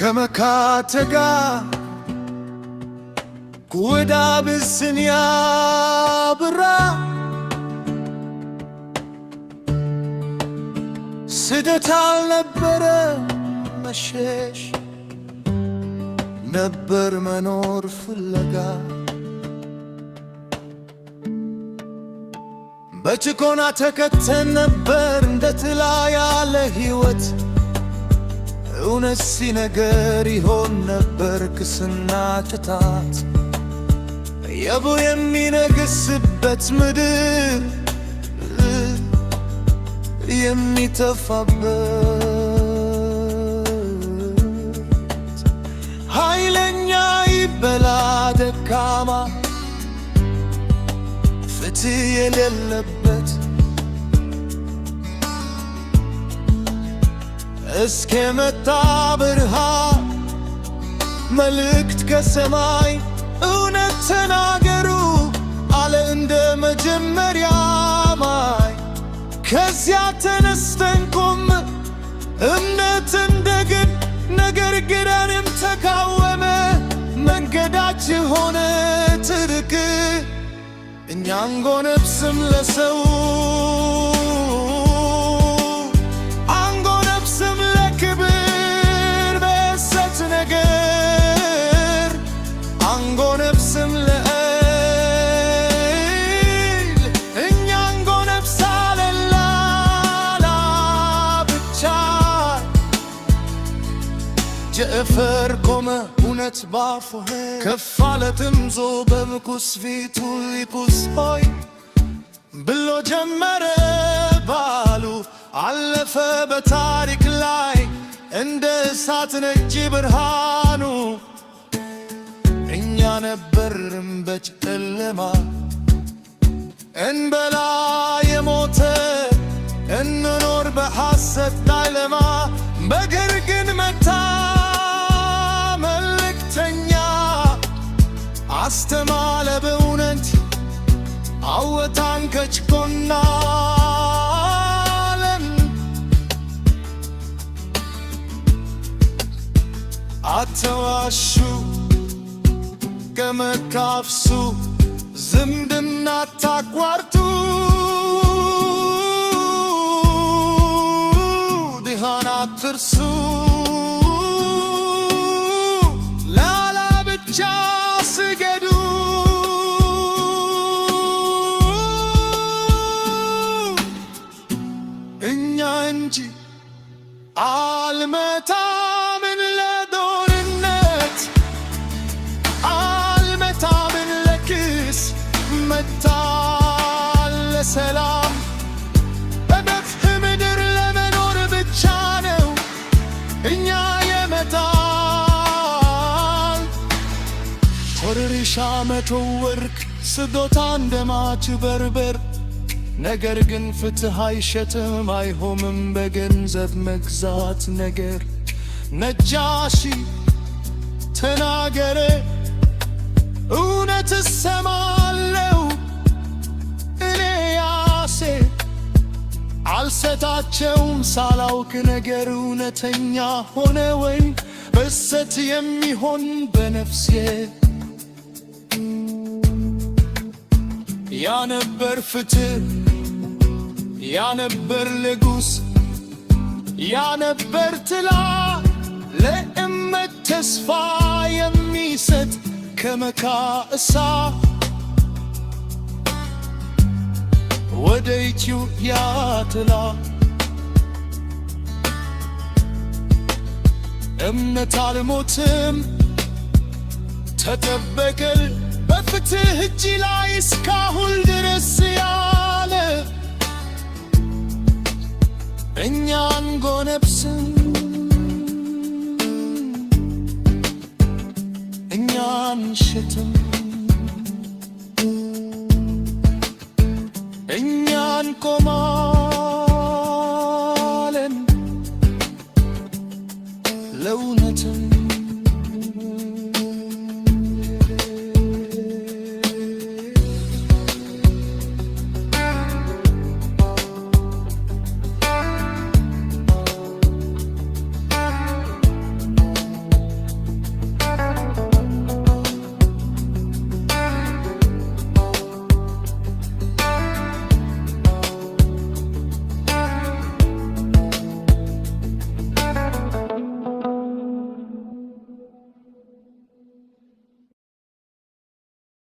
ከመካተጋ ወደ አቢሲኒያ ብራ ስደት አልነበረ መሸሽ ነበር መኖር ፍለጋ በጭቆና ተከተን ነበር እንደ ጥላ ያለ ሕይወት እውነት ሲነገር ይሆን ነበር ክስና ቅጣት የቡ የሚነግስበት ምድር የሚተፋበት ኃይለኛ ይበላ ደካማ ፍትህ የሌለበት እስከ መጣ ብርሃን መልእክት ከሰማይ እውነት ተናገሩ አለ እንደ መጀመሪያ ማይ ከዚያ ተነስተን ቆም እምነት እንደግን ነገር ግረንም ተቃወመ መንገዳችን ሆነ ትርክ እኛ አንጎነብስም ለሰው አንጎነብስም ለክብር በሰት ነገር አንጎነብስም ለእይል እኛ አንጎነብሳለን ላላ ብቻ ጀፈር ቆመ እውነት ባፉህ ከፍ አለ ጥምዞ በምኩስ ፊቱ ሊኩስ ሆይ ብሎ ጀመረ ባሉ አለፈ በታሪክ ላይ እንደ እሳት ነጭ ብርሃኑ እኛ ነበርን በጨለማ እንበላ የሞተ እንኖር በሐሰት ዳይለማ በግር ግን መታ አስተማለ በእውነት አወጣን ከጭቆና ዓለም አተዋሹ ከመካፍሱ ዝምድና አታቋርጡ ድሃን አትርሱ ላላ ብቻ ስገዱ እኛ እንጂ አልመታምን ለጦርነት አልመታምን ለክስ መታል ለሰላም በበፍህ ምድር ለመኖር ብቻ ነው እኛ የመታል ኮርሪሻ መቶ ወርቅ ስዶታ እንደማጭበርበር ነገር ግን ፍትህ አይሸትም አይሆምም በገንዘብ መግዛት ነገር ነጃሺ ተናገረ እውነት እሰማለሁ እኔ ያሴ አልሰጣቸውም ሳላውቅ ነገር እውነተኛ ሆነ ወይም በሰት የሚሆን በነፍሴ ያነበር ፍትህ ያነበር ንጉሥ ያነበር ጥላ ለእመት ተስፋ የሚሰጥ ከመካእሳ ወደ ኢትዮጵያ ጥላ እምነት አልሞትም ተጠበቀል በፍትህ እጅ ላይ እስካሁን ድረስ ያለ እኛ አንጎነብስም እኛ አንሸትም